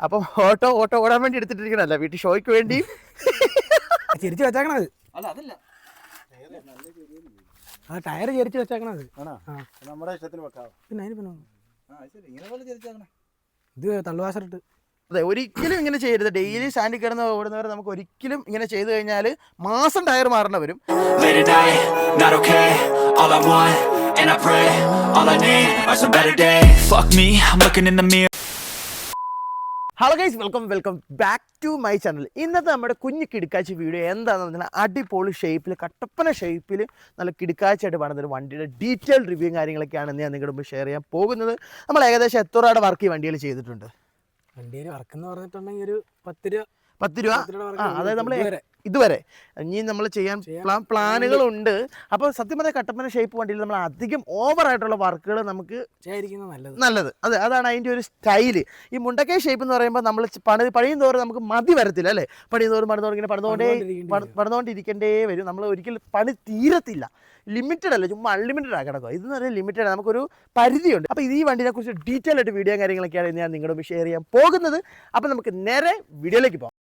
അപ്പം ഓട്ടോ ഓടാൻ വേണ്ടി എടുത്തിട്ടിരിക്കണല്ല, വീട്ടിൽ ഷോയ്ക്ക് വേണ്ടി ചെരിച്ച് വെച്ചേക്കണത്. അല്ല അതല്ല, ആ ടയർ ചെരിച്ച് വെച്ചേക്കണത്. നമ്മുടെ ഇഷ്ടത്തിന് വെക്കാം. പിന്നെ അതിന് പിന്നെ ഇങ്ങനെ പോലെ ചെരിച്ചേക്കണേ. ഇത് തള്ളുവാസറിട്ട്. അതെ, ഒരിക്കലും ഇങ്ങനെ ചെയ്യരുത്. ഡെയിലി സ്റ്റാൻഡിൽ കിടന്ന് ഓടുന്നവർ നമുക്ക് ഒരിക്കലും ഇങ്ങനെ ചെയ്ത് കഴിഞ്ഞാൽ മാസം ടയർ മാറേണ്ട വരും. Hello guys, welcome back to my channel. ഇന്നത്തെ നമ്മുടെ കുഞ്ഞു കിടുക്കാഴ്ച വീഡിയോ എന്താണെന്ന് പറഞ്ഞാൽ അടിപൊളി ഷേപ്പിൽ, കട്ടപ്പന ഷേപ്പിൽ നല്ല കിടുക്കാഴ്ചയായിട്ട് പണിതൊരു വണ്ടിയുടെ ഡീറ്റെയിൽ റിവ്യൂ കാര്യങ്ങളൊക്കെയാണ് ഞാൻ നിങ്ങളുടെ മുമ്പ് ഷെയർ ചെയ്യാൻ പോകുന്നത്. നമ്മൾ ഏകദേശം എത്ര രൂപയുടെ വർക്ക് ഈ വണ്ടിയിൽ ചെയ്തിട്ടുണ്ട്? വണ്ടിയിൽ വർക്ക് എന്ന് പറഞ്ഞിട്ടുണ്ടെങ്കിൽ ഒരു 10 രൂപ. അതായത് നമ്മൾ ഇതുവരെ ഇനി നമ്മൾ ചെയ്യാൻ പ്ലാനുകളുണ്ട്. അപ്പോൾ സത്യം പറഞ്ഞാൽ കട്ടപ്പന ഷേപ്പ് വണ്ടിയിൽ നമ്മൾ അധികം ഓവറായിട്ടുള്ള വർക്കുകൾ നമുക്ക് നല്ലത്. അതാണ് അതിൻ്റെ ഒരു സ്റ്റൈല്. ഈ മുണ്ടക്കൈ ഷേപ്പ് എന്ന് പറയുമ്പോൾ നമ്മൾ പണിയും തോറും നമുക്ക് മതി വരത്തില്ല അല്ലേ? പണിയും തോറും ഇങ്ങനെ പണിതുകൊണ്ടിരിക്കേണ്ടേ വരും. നമ്മൾ ഒരിക്കലും പണി തീരത്തില്ല. ലിമിറ്റഡ് അല്ല, ചുമ്മാ അൺലിമിറ്റഡ് ആ കിടക്കുക. ഇതെന്ന് പറഞ്ഞാൽ ലിമിറ്റഡ്, നമുക്കൊരു പരിധിയുണ്ട്. അപ്പോൾ ഈ വണ്ടിനെ കുറിച്ച് ഡീറ്റെയിൽ ആയിട്ട് വീഡിയോ കാര്യങ്ങളൊക്കെയാണ് ഞാൻ നിങ്ങളോട് ഷെയർ ചെയ്യാൻ പോകുന്നത്. അപ്പോൾ നമുക്ക് നേരെ വീഡിയോയിലേക്ക് പോകാം.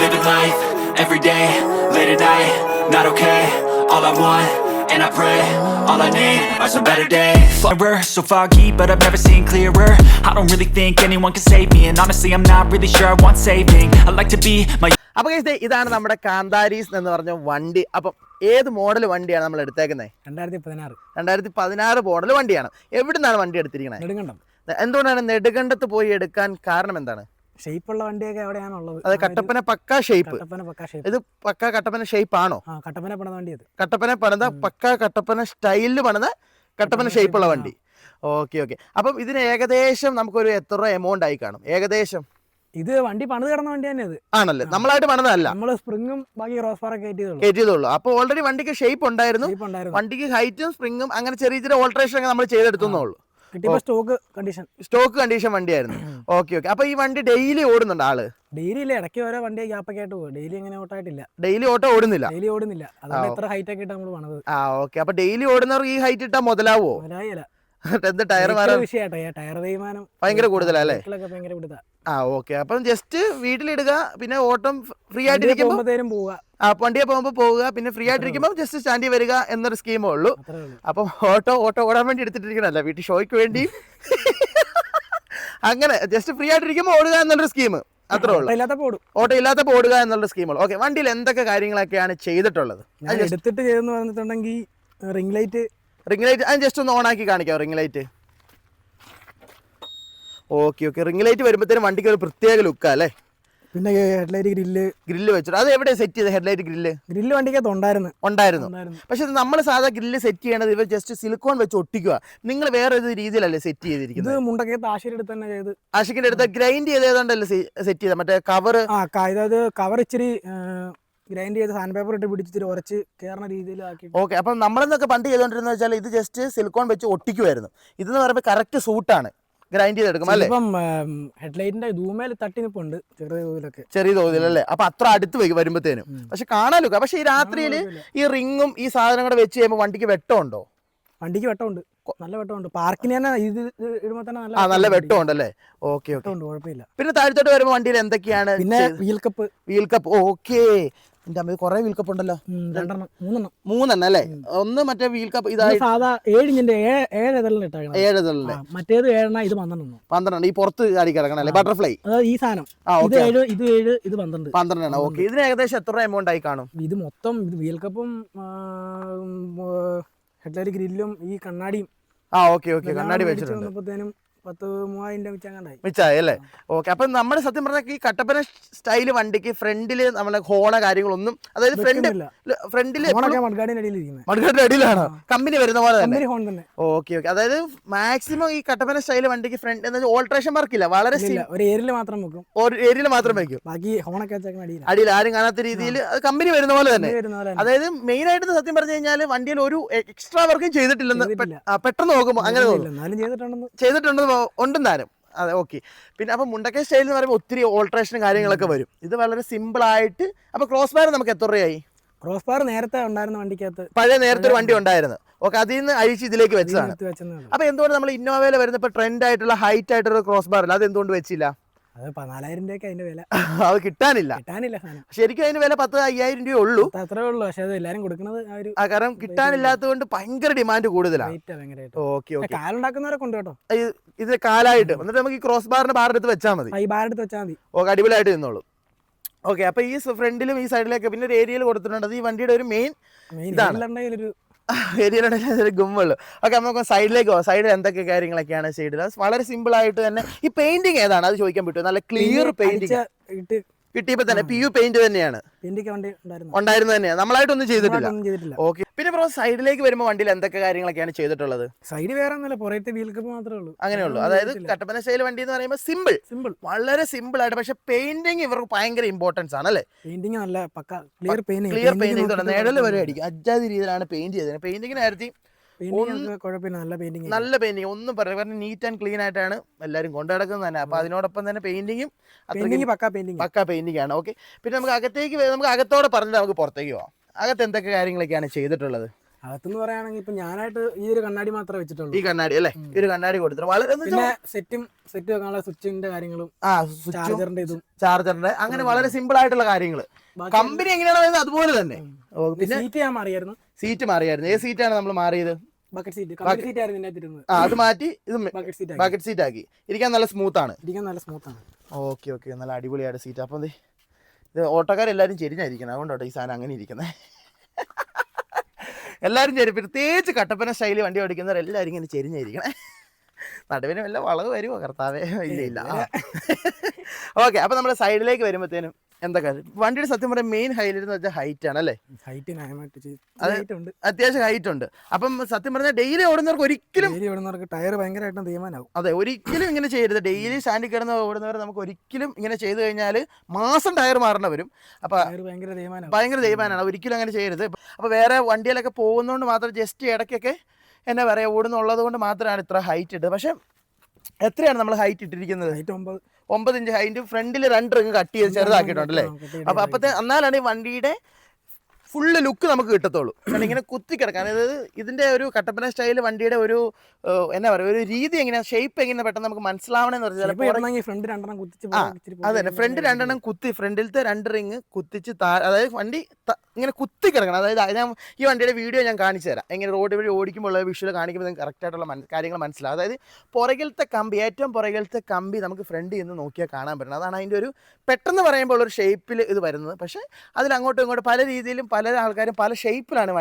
Living life, every day, late at night, not okay. All I want, and I pray, all I need are some better days. So foggy, but I've never seen clearer. I don't really think anyone can save me, and honestly I'm not really sure I want saving. I like to be my. അപ്പോൾ ഇതാണ് നമ്മുടെ കാന്താരീസ് എന്ന് പറഞ്ഞ വണ്ടി. അപ്പം ഏത് model വണ്ടിയാണ് നമ്മൾ എടുത്തേക്കുന്നത്? 2016 മോഡൽ വണ്ടിയാണ്. എവിടെ നിന്നാണ് വണ്ടി എടുത്തിരിക്കുന്നത്? നെടുങ്കണ്ടം. എന്തുകൊണ്ടാണ് നെടുങ്കണ്ടത്ത് പോയി എടുക്കാൻ കാരണം എന്താണ്? ഷേപ്പുള്ള വണ്ടിയൊക്കെ എവിടെയാണുള്ളത്? അത് കട്ടപ്പന പക്ക ഷേപ്പ്. ഇത് പക്ക കട്ടപ്പന ഷേപ്പ് ആണോ? കട്ടപ്പന പണിത വണ്ടി. കട്ടപ്പന പണിത പക്ക കട്ടപ്പന സ്റ്റൈലിൽ പണിത കട്ടപ്പന ഷേപ്പുള്ള വണ്ടി. ഓക്കെ. അപ്പം ഇതിന് ഏകദേശം നമുക്കൊരു എത്ര രൂപ എമൗണ്ട് ആയി കാണും ഏകദേശം? ഇത് വണ്ടി പണിത് കിടന്ന വണ്ടി തന്നെ. ഇത് ആണല്ലേ, നമ്മളായിട്ട് പണിതല്ല, നമ്മള് സ്പ്രിങ്ങും ബാക്കി റോസ് പാറൊക്കെ കയറ്റിയതുള്ളൂ. അപ്പോൾ ഓൾറെഡി വണ്ടിക്ക് ഷേപ്പ് ഉണ്ടായിരുന്നു. വണ്ടിക്ക് ഹൈറ്റും സ്പ്രിങ്ങും അങ്ങനെ ചെറിയ ഓൾട്രേഷൻ ഒക്കെ നമ്മൾ ചെയ്തെടുത്തുന്നുള്ളൂ. സ്റ്റോക്ക് കണ്ടീഷൻ വണ്ടിയായിരുന്നു. ഓക്കെ. അപ്പൊ ഈ വണ്ടി ഡെയിലി ഓടുന്നുണ്ട് ആള്? ഡെയിലി ഇല്ല, ഇടയ്ക്ക് ഓരോ വണ്ടി ഗ്യാപ്പൊക്കെ ആയിട്ട് പോകും. ഡെയിലി അങ്ങനെ ഓട്ടായിട്ടില്ല. Daily auto ഓടുന്നില്ല. അതുകൊണ്ട് എത്ര ഹൈറ്റ് ഒക്കെ നമ്മൾ പണിത്. ഓക്കെ. അപ്പൊ ഡെയിലി ഓടുന്നവർക്ക് ഈ ഹൈറ്റ് ഇട്ടാ മുതലാവോ? എന്ത് ടയർ ടയർ തേയ്മാനം ഭയങ്കര കൂടുതലല്ലേ? ഭയങ്കര കൂടുതലാ. ഓക്കെ. അപ്പം ജസ്റ്റ് വീട്ടിലിടുക, പിന്നെ ഓട്ടം ഫ്രീ ആയിട്ടിരിക്കുമ്പോൾ വണ്ടിയെ പോകുമ്പോൾ പോവുക, പിന്നെ ഫ്രീ ആയിട്ടിരിക്കുമ്പോൾ ജസ്റ്റ് സ്റ്റാൻഡിൽ വരിക എന്നൊരു സ്കീമേ ഉള്ളൂ. അപ്പം ഓട്ടോ ഓടാൻ വേണ്ടി എടുത്തിട്ടിരിക്കണല്ല, വീട്ടിൽ ഷോയ്ക്ക് വേണ്ടി അങ്ങനെ ജസ്റ്റ് ഫ്രീ ആയിട്ടിരിക്കുമ്പോൾ ഓടുക എന്നുള്ളൊരു സ്കീം, അത്രേ ഉള്ളൂ. ഓട്ടോ ഇല്ലാത്തപ്പോൾ ഓടുക എന്നുള്ള സ്കീമുള്ളൂ. ഓക്കെ. വണ്ടിയിൽ എന്തൊക്കെ കാര്യങ്ങളൊക്കെയാണ് ചെയ്തിട്ടുള്ളത്? എടുത്തിട്ട് ചെയ്തെന്ന് പറഞ്ഞിട്ടുണ്ടെങ്കിൽ റിംഗ് ലൈറ്റ് അത് ജസ്റ്റ് ഒന്ന് ഓണാക്കി കാണിക്കാം. Ring light. Okay. Ring light വരുമ്പോഴത്തേനും വണ്ടിക്ക് ഒരു പ്രത്യേക ലുക്കാ അല്ലേ? പിന്നെ ഹെഡ്ലൈറ്റ് ഗ്രില്ല് വെച്ചിട്ട് അത് എവിടെ സെറ്റ് ചെയ്ത്? ഹെഡ്ലൈറ്റ് ഗ്രില്ല് വണ്ടിക്കകത്ത് ഉണ്ടായിരുന്നു. പക്ഷെ നമ്മൾ സാധാ ഗ്രില്ല് സെറ്റ് ചെയ്യണത് ഇവർ ജസ്റ്റ് സിലിക്കോൺ വെച്ച് ഒട്ടിക്കുക. നിങ്ങൾ വേറെ ഒരു രീതിയിലല്ലേ സെറ്റ് ചെയ്തിരിക്കുന്നത്? ഇത് മുണ്ടക്കയത്ത് ആഷിക്കിന്റെ അടുത്ത് ഗ്രൈൻഡ് ചെയ്തേതാണ്ടല്ലേ സെറ്റ് ചെയ്ത മറ്റേ കവർ? അതായത് കവർ ഇച്ചിരി ഗ്രൈൻഡ് ചെയ്ത് സാൻഡ് പേപ്പർ ഇട്ട് പിടിച്ചിട്ട് ഉരച്ച് കയറുന്ന രീതിയിലാക്കി. ഓക്കെ. അപ്പം നമ്മളെന്നൊക്കെ പണ്ട് ചെയ്തോണ്ടിരുന്ന വെച്ചാൽ ഇത് ജസ്റ്റ് സിലിക്കോൺ വെച്ച് ഒട്ടിക്കുമായിരുന്നു. ഇതെന്ന് പറയുമ്പോൾ കറക്റ്റ് സൂട്ടാണ്, ഗ്രൈൻഡ് ചെയ്തെടുക്കും അല്ലേ? ഹെഡ്ലൈറ്റിന്റെ ധൂമേൽ തട്ടി നിപ്പുണ്ട് ചെറിയ തോതിലല്ലേ? അപ്പൊ അത്ര അടുത്ത് വരുമ്പോഴത്തേനും പക്ഷെ കാണാലോ. പക്ഷെ ഈ രാത്രിയിൽ ഈ റിങ്ങും ഈ സാധനങ്ങൾ വെച്ച് കഴിയുമ്പോൾ വണ്ടിക്ക് വെട്ടമുണ്ടോ? വണ്ടിക്ക് വെട്ടമുണ്ട്, നല്ല വെട്ടമുണ്ട്. പാർക്കിന് തന്നെ ഇത് ഇടുമ്പോൾ തന്നെ നല്ല വെട്ടമുണ്ടല്ലേ? ഓക്കെ. കുഴപ്പമില്ല. പിന്നെ താഴത്തോട്ട് വരുമ്പോൾ വണ്ടിയിൽ എന്തൊക്കെയാണ്? പിന്നെ വീൽ കപ്പ്. ഓക്കെ. എന്റെ അമ്മ കുറെ വീൽ കപ്പ് ഉണ്ടല്ലോ. 3 അല്ലേ? ഒന്ന് മറ്റേ വീൽ കപ്പ് ഇതായിട്ട് 7 മറ്റേത് 7, ഇത് 12. ഈ പുറത്ത് ചാടി കിടക്കണം അല്ലേ? ബട്ടർഫ്ലൈ ഈ സാധനം. ഇത് 7, ഇത് 12. ഓക്കെ. ഇതിന് ഏകദേശം എത്ര എമൗണ്ട് ആയി കാണും? ഇത് മൊത്തം വീൽ കപ്പും ഹെഡ്ലൈറ്റ് ഗ്രില്ലും ഈ കണ്ണാടിയും. ഓക്കെ. കണ്ണാടി വെച്ചിട്ടുണ്ട്. 10,000-3,000 മിച്ചായി അല്ലേ? ഓക്കെ. അപ്പം നമ്മൾ സത്യം പറഞ്ഞാൽ ഈ കട്ടപ്പന സ്റ്റൈല് വണ്ടിക്ക് ഫ്രണ്ടില് നമ്മളെ ഹോണ കാര്യങ്ങളൊന്നും, അതായത് ഫ്രണ്ടില് മഡ്ഗാർഡിന്റെ അടിയിലാണോ കമ്പനി വരുന്ന പോലെ തന്നെ? ഓക്കെ. അതായത് മാക്സിമം ഈ കട്ടപ്പന സ്റ്റൈല് വണ്ടിക്ക് ഫ്രണ്ട് എന്ന് വെച്ചാൽ ഓൾട്രേഷൻ വർക്ക് ഇല്ല, വളരെ ഒരു ഏരിയയിൽ മാത്രം വെക്കും. ബാക്കി ഹോണൊക്കെ അടിയിൽ ആരും കാണാത്ത രീതിയിൽ അത് കമ്പനി വരുന്ന പോലെ തന്നെ. അതായത് മെയിൻ ആയിട്ട് സത്യം പറഞ്ഞു കഴിഞ്ഞാൽ വണ്ടിയിൽ ഒരു എക്സ്ട്രാ വർക്കും ചെയ്തിട്ടില്ലെന്ന് പെട്ടെന്ന് നോക്കുമ്പോൾ അങ്ങനെ ചെയ്തിട്ടുണ്ടെന്ന് ഉണ്ടെന്നാലും. അതെ. ഓക്കെ. പിന്നെ അപ്പം മുണ്ടക്കൈ സ്റ്റൈൽ എന്ന് പറയുമ്പോൾ ഒത്തിരി ഓൾട്രേഷനും കാര്യങ്ങളൊക്കെ വരും. ഇത് വളരെ സിമ്പിൾ ആയിട്ട്. അപ്പോൾ ക്രോസ് ബാർ നമുക്ക് എത്ര രൂപയായി? ക്രോസ് ബാർ നേരത്തെ ഉണ്ടായിരുന്ന വണ്ടിക്കകത്ത് പഴയ നേരത്തെ ഒരു വണ്ടി ഉണ്ടായിരുന്നു. ഓക്കെ, അതിൽ നിന്ന് അഴിച്ച് ഇതിലേക്ക് വെച്ചതാണ്. വെച്ചതേ ഉള്ളൂ. അപ്പൊ എന്തുകൊണ്ട് നമ്മൾ ഇന്നോവയിൽ വരുന്നപ്പോൾ ട്രെൻഡ് ആയിട്ടുള്ള ഹൈറ്റ് ആയിട്ടുള്ള ക്രോസ് ബാർ അല്ല, അത് എന്തുകൊണ്ട് വെച്ചില്ല? അത് 14,000 രൂപയ്ക്ക് അതിന്റെ വില അത് കിട്ടാനില്ല സാധനം. ശരിക്കും അതിന് വില 10,000-5,000 രൂപ ഉള്ളൂ. അത്രേ ഉള്ളൂ. പക്ഷെ അത് എല്ലാരും കൊടുക്കുന്നത് കാരണം കിട്ടാനില്ലാത്തത് കൊണ്ട് ഭയങ്കര ഡിമാൻഡ് കൂടുതലാണ്. ഓക്കെ ഓക്കെ, കാലുണ്ടാക്കുന്നവരെ കൊണ്ട് കേട്ടോ, ഇത് കാലായിട്ട് എന്നിട്ട് നമുക്ക് ഈ ക്രോസ് ബാറിന്റെ ബാർ എടുത്ത് വെച്ചാൽ മതി. ഈ ബാർ എടുത്ത് വെച്ചാൽ മതി. ഓക്കെ, അടിപൊളിയായിട്ട് നിന്നോളൂ. ഓക്കെ, അപ്പൊ ഈ ഫ്രണ്ടിലും ഈ സൈഡിലേക്ക് പിന്നെ ഒരു ഏരിയയിൽ കൊടുത്തിട്ടുണ്ട്. അത് ഈ വണ്ടിയുടെ ഒരു മെയിൻ ഇതാണ് ഏരിയയിലുണ്ടെങ്കിൽ ഗുമ്മുള്ളൂ. ഓക്കെ, നമുക്ക് സൈഡിലേക്ക് പോകാം. സൈഡിൽ എന്തൊക്കെ കാര്യങ്ങളൊക്കെയാണ് സൈഡിൽ? വളരെ സിമ്പിൾ ആയിട്ട് തന്നെ. ഈ പെയിന്റിങ് ഏതാണ് അത് ചോദിക്കാൻ പറ്റുമോ? നല്ല ക്ലിയർ പെയിന്റിങ് കിട്ടിയപ്പോ തന്നെ PU പെയിന്റ് തന്നെയാണ് ഉണ്ടായിരുന്നത് തന്നെയാണ്, നമ്മളായിട്ടൊന്നും ചെയ്തിട്ടില്ല. ഓക്കെ, പിന്നെ ബ്രോ സൈഡിലേക്ക് വരുമ്പോൾ വണ്ടിയിൽ എന്തൊക്കെ കാര്യങ്ങളൊക്കെയാണ് ചെയ്തിട്ടുള്ളത്? സൈഡ് വേറെ ഒന്നുമില്ല, പുറത്തെ വീൽ കപ്പ് മാത്രമേ ഉള്ളൂ. അങ്ങനെയുള്ളൂ. അതായത് കട്ടപ്പന സ്റ്റൈൽ വണ്ടി എന്ന് പറയുമ്പോൾ സിമ്പിൾ, വളരെ സിമ്പിൾ ആയിട്ട്. പക്ഷെ പെയിന്റിങ് ഇവർക്ക് ഭയങ്കര ഇമ്പോർട്ടൻസ് ആണ് അല്ലേ? പെയിന്റിങ് നല്ല പക്ക ക്ലിയർ പെയിന്റിങ് നേടല് വരെ അടിക്കും. അജാതി രീതിയിലാണ് പെയിന്റ് ചെയ്തത്. പെയിന്റിങ്ങിന് കാര്യത്തിൽ നല്ല പെയിന്റിങ് ഒന്നും പറയാം. നീറ്റ് ആൻഡ് ക്ലീൻ ആയിട്ടാണ് എല്ലാവരും കൊണ്ടു നടക്കുന്നത് തന്നെ. അപ്പൊ അതിനോടൊപ്പം തന്നെ പെയിന്റിങ്ങും പക്ക പെയിന്റിംഗ് ആണ്. ഓക്കെ, പിന്നെ നമുക്ക് അകത്തോടെ പറഞ്ഞിട്ട് നമുക്ക് പുറത്തേക്ക് പോവാം. അകത്ത് എന്തൊക്കെ കാര്യങ്ങളൊക്കെയാണ് ചെയ്തിട്ടുള്ളത്? അകത്തെന്ന് പറയുകയാണെങ്കിൽ ഇപ്പൊ ഞാനായിട്ട് ഈ ഒരു കണ്ണാടി മാത്രമേ വെച്ചിട്ടുള്ളൂ. ഈ കണ്ണാടി അല്ലേ? ഈ ഒരു കണ്ണാടി കൊടുത്തിട്ട് വളരെ സെറ്റ് വെക്കാനുള്ള സ്വിച്ചിന്റെ കാര്യങ്ങളും ചാർജറിന്റെ അങ്ങനെ വളരെ സിമ്പിൾ ആയിട്ടുള്ള കാര്യങ്ങൾ. കമ്പനി എങ്ങനെയാണോ വരുന്നത് അതുപോലെ തന്നെ. പിന്നെ സീറ്റ് ഞാൻ മാറിയായിരുന്നു. സീറ്റ് മാറിയായിരുന്നു. ഏത് സീറ്റാണ് നമ്മൾ മാറിയത്? Bucket seat. അത് മാറ്റി ഇത് ബക്കറ്റ് സീറ്റ് ആക്കി. ഇരിക്കാൻ നല്ല സ്മൂത്ത് ആണ്. ഓക്കെ ഓക്കെ, നല്ല അടിപൊളിയായിട്ട് സീറ്റ്. അപ്പം ഇത് ഓട്ടോക്കാരെല്ലാവരും ചെരിഞ്ഞായിരിക്കണം, അതുകൊണ്ടോട്ടെ ഈ സാധനം അങ്ങനെ ഇരിക്കുന്നത്. എല്ലാവരും ചെരി, പ്രത്യേകിച്ച് കട്ടപ്പന സ്റ്റൈല് വണ്ടി ഓടിക്കുന്നവർ എല്ലാവരും ഇങ്ങനെ ചെരിഞ്ഞായിരിക്കണേ. നടുവിന് വല്ല വളവ് വരുമോ കർത്താവേ? ഇല്ല. ഓക്കെ, അപ്പൊ നമ്മുടെ സൈഡിലേക്ക് വരുമ്പോഴത്തേനും എന്തൊക്കെ വണ്ടിയുടെ സത്യം പറയാൻ മെയിൻ ഹൈലൈറ്റ് എന്ന് വെച്ചാൽ ഹൈറ്റ് ആണ് അല്ലേ? അത്യാവശ്യം ഹൈറ്റ് ഉണ്ട്. അപ്പം സത്യം പറഞ്ഞാൽ ഡെയിലി ഓടുന്നവർക്ക് ഒരിക്കലും ടയർ ഭയങ്കരമായിട്ടും തീരുമാനമാവും. അതെ, ഒരിക്കലും ഇങ്ങനെ ചെയ്യരുത്. ഡെയിലി സ്റ്റാൻഡിൽ കിടന്ന് ഓടുന്നവർ നമുക്ക് ഒരിക്കലും ഇങ്ങനെ ചെയ്ത് കഴിഞ്ഞാൽ മാസം ടയർ മാറേണ്ടി വരും. അപ്പൊ ഭയങ്കര തീരുമാനമാണ്, ഒരിക്കലും അങ്ങനെ ചെയ്യരുത്. അപ്പൊ വേറെ വണ്ടിയിലൊക്കെ പോകുന്നതുകൊണ്ട് മാത്രം ജസ്റ്റ് ഇടയ്ക്കൊക്കെ എന്നാ പറയാ ഓടുന്നുള്ളത് കൊണ്ട് മാത്രമാണ് ഇത്ര ഹൈറ്റ് ഇട്ടത്. പക്ഷെ എത്രയാണ് നമ്മൾ ഹൈറ്റ് ഇട്ടിരിക്കുന്നത്? 9 ഇഞ്ച് ഹൈറ്റ്. ഫ്രണ്ടിൽ 2 റിങ് കട്ട് ചെയ്ത് ചെറുതാക്കിയിട്ടുണ്ട് അല്ലേ? അപ്പത്തെ എന്നാലാണ് ഈ വണ്ടിയുടെ ഫുള്ള് ലുക്ക് നമുക്ക് കിട്ടത്തുള്ളൂ. കാരണം ഇങ്ങനെ കുത്തി കിടക്കാൻ, അതായത് ഇതിന്റെ ഒരു കട്ടപ്പന സ്റ്റൈൽ വണ്ടിയുടെ ഒരു എന്നാ പറയുക ഒരു രീതി എങ്ങനെയാ, ഷേപ്പ് എങ്ങനെ പെട്ടെന്ന് നമുക്ക് മനസ്സിലാവണമെന്ന് പറഞ്ഞാൽ അതെ, ഫ്രണ്ട് 2 കുത്തി, ഫ്രണ്ടിലത്തെ 2 റിങ് കുത്തിച്ച് അതായത് വണ്ടി ഇങ്ങനെ കുത്തി കിടക്കണം. അതായത് ഞാൻ ഈ വണ്ടിയുടെ വീഡിയോ ഞാൻ കാണിച്ചു തരാം, എങ്ങനെ റോഡ് വഴി ഓടിക്കുമ്പോൾ വിഷ്വൽ കാണിക്കുമ്പോൾ നിങ്ങൾക്ക് കറക്റ്റായിട്ടുള്ള കാര്യങ്ങൾ മനസ്സിലാവും. അതായത് പുറകിലത്തെ കമ്പി, ഏറ്റവും പുറകിലത്തെ കമ്പി നമുക്ക് ഫ്രണ്ടിൽ നിന്ന് നോക്കിയാൽ കാണാൻ പറ്റണം. അതാണ് അതിൻ്റെ ഒരു പെട്ടെന്ന് പറയുമ്പോൾ ഒരു ഷേപ്പിൽ ഇത് വരുന്നത്. പക്ഷേ അതിൽ അങ്ങോട്ടും ഇങ്ങോട്ടും പല രീതിയിലും പല ആൾക്കാരും പല ഷേപ്പിലാണ്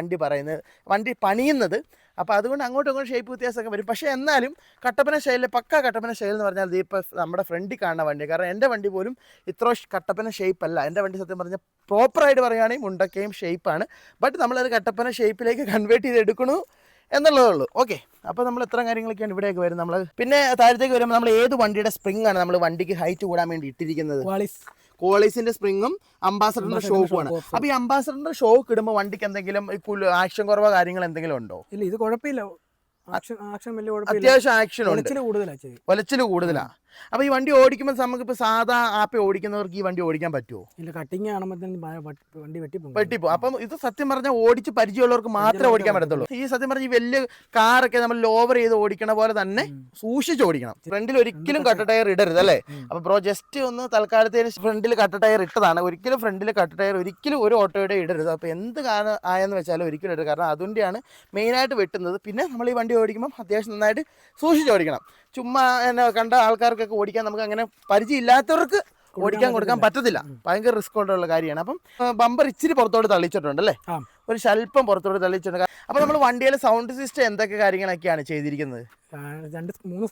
വണ്ടി പണിയുന്നത്. അപ്പോൾ അതുകൊണ്ട് അങ്ങോട്ടും ഇങ്ങോട്ടും ഷേപ്പ് വ്യത്യാസമൊക്കെ വരും. പക്ഷേ എന്നാലും കട്ടപ്പന സ്റ്റൈലിൽ പക്ക കട്ടപ്പന സ്റ്റൈൽ എന്ന് പറഞ്ഞാൽ ഇപ്പോൾ നമ്മുടെ ഫ്രണ്ടിൽ കാണുന്ന വണ്ടി. കാരണം എൻ്റെ വണ്ടി പോലും ഇത്ര കട്ടപ്പന ഷേപ്പ് അല്ല. എൻ്റെ വണ്ടി സത്യം പറഞ്ഞാൽ പ്രോപ്പറായിട്ട് പറയുകയാണെങ്കിൽ മുണ്ടക്കയും ഷേപ്പാണ്. ബട്ട് നമ്മളത് കട്ടപ്പന ഷേപ്പിലേക്ക് കൺവേർട്ട് ചെയ്തെടുക്കണു എന്നുള്ളതേ ഉള്ളൂ. ഓക്കെ, അപ്പോൾ നമ്മൾ എത്ര കാര്യങ്ങളൊക്കെയാണ് ഇവിടെയൊക്കെ വരുന്നത്. നമ്മൾ പിന്നെ താഴത്തേക്ക് വരുമ്പോൾ നമ്മൾ ഏത് വണ്ടിയുടെ സ്പ്രിംഗ് ആണ് നമ്മൾ വണ്ടിക്ക് ഹൈറ്റ് കൂടാൻ വേണ്ടി ഇട്ടിരിക്കുന്നത്? കോളീസിന്റെ സ്പ്രിങ്ങും അംബാസഡറിന്റെ ഷോക്കുമാണ്. അപ്പൊ ഈ അംബാസഡറിന്റെ ഷോക്ക് ഇടുമ്പോൾ വണ്ടിക്ക് എന്തെങ്കിലും ആക്ഷൻ കുറവോ കാര്യങ്ങൾ എന്തെങ്കിലും ഉണ്ടോ? ഇല്ല, ഇത് കുഴപ്പമില്ല. അത്യാവശ്യം ആക്ഷൻ ഉണ്ട്, ഒലച്ചില് കൂടുതലാ. അപ്പൊ ഈ വണ്ടി ഓടിക്കുമ്പോൾ നമുക്കിപ്പോ സാധാ ആപ്പി ഓടിക്കുന്നവർക്ക് ഈ വണ്ടി ഓടിക്കാൻ പറ്റുമോ? ഇല്ല, കട്ടിങ് വെട്ടിപ്പോ. അപ്പം ഇത് സത്യം പറഞ്ഞാൽ ഓടിച്ച് പരിചയമുള്ളവർക്ക് മാത്രമേ ഓടിക്കാൻ പറ്റത്തുള്ളൂ. ഈ സത്യം പറഞ്ഞ ഈ വലിയ കാറൊക്കെ നമ്മൾ ലോവർ ചെയ്ത് ഓടിക്കണ പോലെ തന്നെ സൂക്ഷിച്ച് ഓടിക്കണം. ഫ്രണ്ടിൽ ഒരിക്കലും കട്ട ടയർ ഇടരുത് അല്ലേ? അപ്പൊ ബ്രോ ജസ്റ്റ് ഒന്ന് തൽക്കാലത്തിന് ഫ്രണ്ടിൽ കട്ട ടയർ ഇട്ടതാണ്. ഒരിക്കലും ഫ്രണ്ടിൽ കട്ട ടയർ ഒരിക്കലും ഒരു ഓട്ടോയുടെ ഇടരുത്. അപ്പൊ എന്ത് കാരണം ആയെന്ന് വെച്ചാലും ഒരിക്കലും ഇടരുത്. കാരണം അതിൻ്റെയാണ് മെയിനായിട്ട് വെട്ടുന്നത്. പിന്നെ നമ്മൾ ഈ വണ്ടി ഓടിക്കുമ്പോൾ അത്യാവശ്യം നന്നായിട്ട് സൂക്ഷിച്ച് ഓടിക്കണം. ചുമ്മാ എന്നെ കണ്ട ആൾക്കാർക്കൊക്കെ ഓടിക്കാൻ നമുക്ക് അങ്ങനെ പരിചയമില്ലാത്തവർക്ക് ഓടിക്കാൻ കൊടുക്കാൻ പറ്റത്തില്ല. ഭയങ്കര റിസ്ക് കൊണ്ടുള്ള കാര്യമാണ്. അപ്പം ബമ്പർ ഇച്ചിരി പുറത്തോട്ട് തള്ളിച്ചിട്ടുണ്ട് അല്ലേ? ഒരു സ്വല്പം പുറത്തോട്ട് തള്ളിച്ചിട്ടുണ്ട്. അപ്പൊ നമ്മൾ വണ്ടിയിലെ സൗണ്ട് സിസ്റ്റം എന്തൊക്കെ കാര്യങ്ങളൊക്കെയാണ് ചെയ്തിരിക്കുന്നത്? 3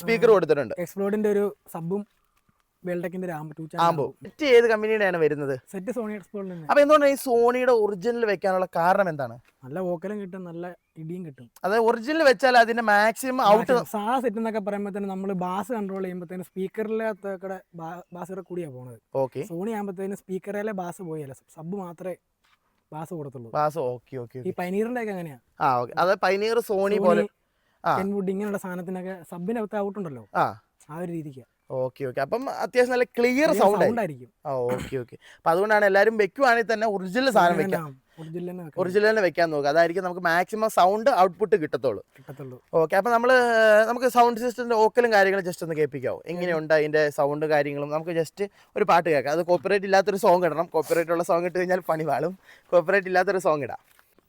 സ്പീക്കർ കൊടുത്തിട്ടുണ്ട്. എക്സ്പ്ലോഡിന്റെ ഒരു സബും ആംബോ. സെറ്റ് ഏത് കമ്പനിയുടെയാണ് വരുന്നത്? Set Sony explode. അപ്പൊ എന്തുകൊണ്ടാണ് ഈ സോണിയുടെ ഒറിജിനൽ വെക്കാനുള്ള കാരണം എന്താണ്? നല്ല വോക്കലും കിട്ടും, നല്ല ഇടിയും കിട്ടും. അതായത് ഒറിജിനൽ വെച്ചാൽ അതിന്റെ മാക്സിമം ഔട്ട്. സാധാ സെറ്റ് എന്നൊക്കെ പറയുമ്പോഴത്തേന് നമ്മൾ ബാസ് കൺട്രോൾ ചെയ്യുമ്പോഴത്തേന് സ്പീക്കറിലൊക്കെ ബാസ് കൂടിയാ പോണത്. ഓക്കെ, സോണി ആകുമ്പോഴത്തേന് സ്പീക്കറിലെ ബാസ് പോയല്ല, സബ് മാത്രമേ ബാസ് കൊടുത്തുള്ളൂ. Bass okay okay. ഈ പൈനീറിന്റെ ഒക്കെ എങ്ങനെയാ? അതായത് പൈനീർ, സോണി പോലെ കെൻവുഡ് ഇങ്ങനെയുള്ള സാധനത്തിനൊക്കെ സബിനകത്ത് ഔട്ടുണ്ടല്ലോ, ആ ഒരു രീതിക്ക്. Okay okay. അപ്പം അത്യാവശ്യം നല്ല ക്ലിയർ സൗണ്ട് സൗണ്ട് ആയിരിക്കും. Okay okay. അപ്പം അതുകൊണ്ടാണ് എല്ലാവരും വെക്കുവാണെങ്കിൽ തന്നെ ഒറിജിനൽ സാധനം വെക്കാം, ഒറിജിനൽ തന്നെ വെക്കാൻ നോക്കുക. അതായിരിക്കും നമുക്ക് മാക്സിമം സൗണ്ട് ഔട്ട്പുട്ട് കിട്ടത്തുള്ളൂ. ഓക്കെ. അപ്പം നമുക്ക് സൗണ്ട് സിസ്റ്റത്തിൻ്റെ ഓക്കലും കാര്യങ്ങളും ജസ്റ്റ് ഒന്ന് കേൾപ്പിക്കാമോ? എങ്ങനെയുണ്ട് അതിൻ്റെ സൗണ്ട് കാര്യങ്ങളും? നമുക്ക് ജസ്റ്റ് ഒരു പാട്ട് കേൾക്കാം. അത് കോപ്പിറൈറ്റ് ഇല്ലാത്തൊരു സോങ് ഇടണം. കോപ്പിറൈറ്റ് ഉള്ള സോങ് ഇട്ട് കഴിഞ്ഞാൽ പണി വാളും. കോപ്പിറൈറ്റ് ഇല്ലാത്തൊരു സോങ് ഇടാം.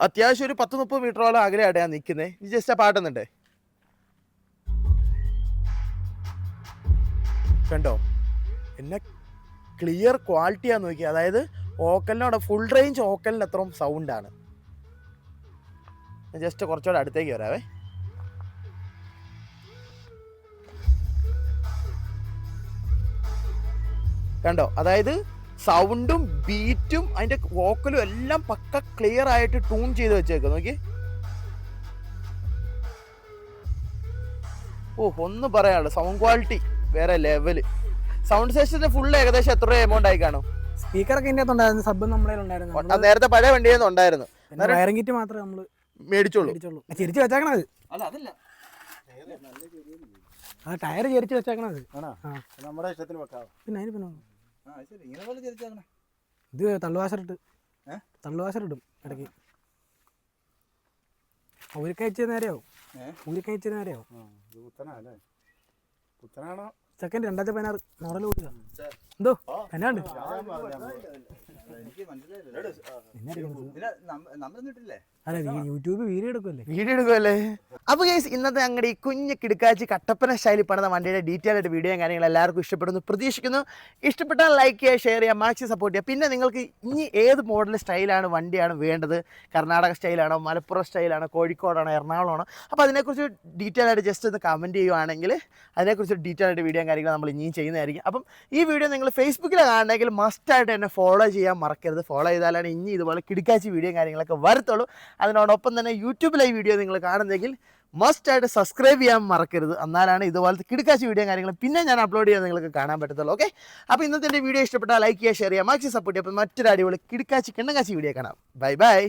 അത്യാവശ്യം ഒരു 10-30 മീറ്ററോളം അകലെയാണ് ഞാൻ നിൽക്കുന്നത്. ഇത് ജസ്റ്റ് ആ പാട്ടുന്നുണ്ട് കണ്ടോ? എന്നെ ക്ലിയർ ക്വാളിറ്റിയാന്ന് നോക്കി. അതായത് ഓക്കലിനോടെ ഫുൾ റേഞ്ച് ഓക്കലിന് അത്രയും സൗണ്ടാണ്. ജസ്റ്റ് കുറച്ചുകൂടെ അടുത്തേക്ക് വരാവേ. കണ്ടോ? അതായത് സൗണ്ടും ബീറ്റും അതിൻ്റെ വോക്കലും എല്ലാം പക്ക ക്ലിയർ ആയിട്ട് ട്യൂൺ ചെയ്ത് വെച്ചേക്കുക. നോക്കി. ഒന്നും പറയാനുള്ളൂ. സൗണ്ട് ക്വാളിറ്റി വേറെ ലെവല്. സൗണ്ട് സിസ്റ്റത്തിന് ഫുൾ ഏകദേശം എത്ര രൂപ എമൗണ്ട് ആയി കാണും? സ്പീക്കറൊക്കെ സബ് നമ്മുടെ ഉണ്ടായിരുന്നു. നേരത്തെ പഴയ വണ്ടിയൊന്നും ഉണ്ടായിരുന്നു. വയറിംഗ് കിറ്റ് മാത്രമേ നമ്മൾ മേടിച്ചോളൂ. ചെരിച്ച് വെച്ചേക്കണത്. ആ ടയർ ചെരിച്ച് വെച്ചേക്കണത് നമ്മുടെ ഇഷ്ടത്തിന് വെക്കാം. പിന്നെ അതിന് പിന്നെ ഇങ്ങനെ പോലെ ചെരിച്ചാക്കണേ. ഇത് തള്ളുവാശറിടും ഇടയ്ക്ക്. ഊരിക്കയച്ച് നേരെയാവും. സെക്കൻഡ് 2016 മോഡൽ കൂട്ടുക. എന്തോ എന്നാണ്ട് അല്ല യൂട്യൂബ് വീഡിയോ എടുക്കുമല്ലേ. അപ്പൊ ഗൈസ്, ഇന്നത്തെ ഞങ്ങളുടെ ഈ കുഞ്ഞ് കിടുക്കാച്ചി കട്ടപ്പന സ്റ്റൈലിൽ പണിത വണ്ടിയുടെ ഡീറ്റെയിൽ ആയിട്ട് വീഡിയോയും കാര്യങ്ങളും എല്ലാവർക്കും ഇഷ്ടപ്പെടുന്നു പ്രതീക്ഷിക്കുന്നു. ഇഷ്ടപ്പെട്ടാൽ ലൈക്ക് ചെയ്യുക, ഷെയർ ചെയ്യുക, മാക്സിമം സപ്പോർട്ട് ചെയ്യുക. പിന്നെ നിങ്ങൾക്ക് ഇനി ഏത് മോഡൽ സ്റ്റൈലാണ് വണ്ടിയാണ് വേണ്ടത്? കർണാടക സ്റ്റൈലാണോ, മലപ്പുറം സ്റ്റൈലാണോ, കോഴിക്കോടാണോ, എറണാകുളമാണോ? അപ്പോൾ അതിനെക്കുറിച്ച് ഡീറ്റെയിൽ ആയിട്ട് ജസ്റ്റ് ഒന്ന് കമൻറ്റ് ചെയ്യുവാണെങ്കിൽ അതിനെക്കുറിച്ച് ഡീറ്റെയിൽ ആയിട്ട് വീഡിയോയും കാര്യങ്ങളും നമ്മൾ ഇനിയും ചെയ്യുന്നതായിരിക്കും. അപ്പം ഈ വീഡിയോ നിങ്ങൾ ഫേസ്ബുക്കിൽ കാണണമെങ്കിൽ മസ്റ്റായിട്ട് എന്നെ ഫോളോ ചെയ്യാൻ മറക്കരുത്. ഫോളോ ചെയ്താലാണ് ഇനി ഇതുപോലെ കിടുക്കാച്ചി വീഡിയോയും കാര്യങ്ങളൊക്കെ വരത്തുള്ളൂ. അതിനോടൊപ്പം തന്നെ യൂട്യൂബിലെ ഈ വീഡിയോ നിങ്ങൾ കാണുന്നെങ്കിൽ മസ്റ്റായിട്ട് സബ്സ്ക്രൈബ് ചെയ്യാൻ മറക്കരുത്. എന്നാലാണ് ഇതുപോലത്തെ കിടുക്കാച്ചി വീഡിയോ കാര്യങ്ങളും പിന്നെ ഞാൻ അപ്ലോഡ് ചെയ്യാൻ നിങ്ങൾക്ക് കാണാൻ പറ്റത്തുള്ളൂ. ഓക്കെ. അപ്പോൾ ഇന്നത്തെ എൻ്റെ വീഡിയോ ഇഷ്ടപ്പെട്ടാൽ ലൈക്ക് ചെയ്യുക, ഷെയർ ചെയ്യുക, മാക്സിമം സപ്പോർട്ട് ചെയ്യുക. അപ്പോൾ മറ്റൊരു അടിപൊളി കിടുക്കാച്ചി കിണ്ണക്കാച്ചി വീഡിയോ കാണാം. Bye bye.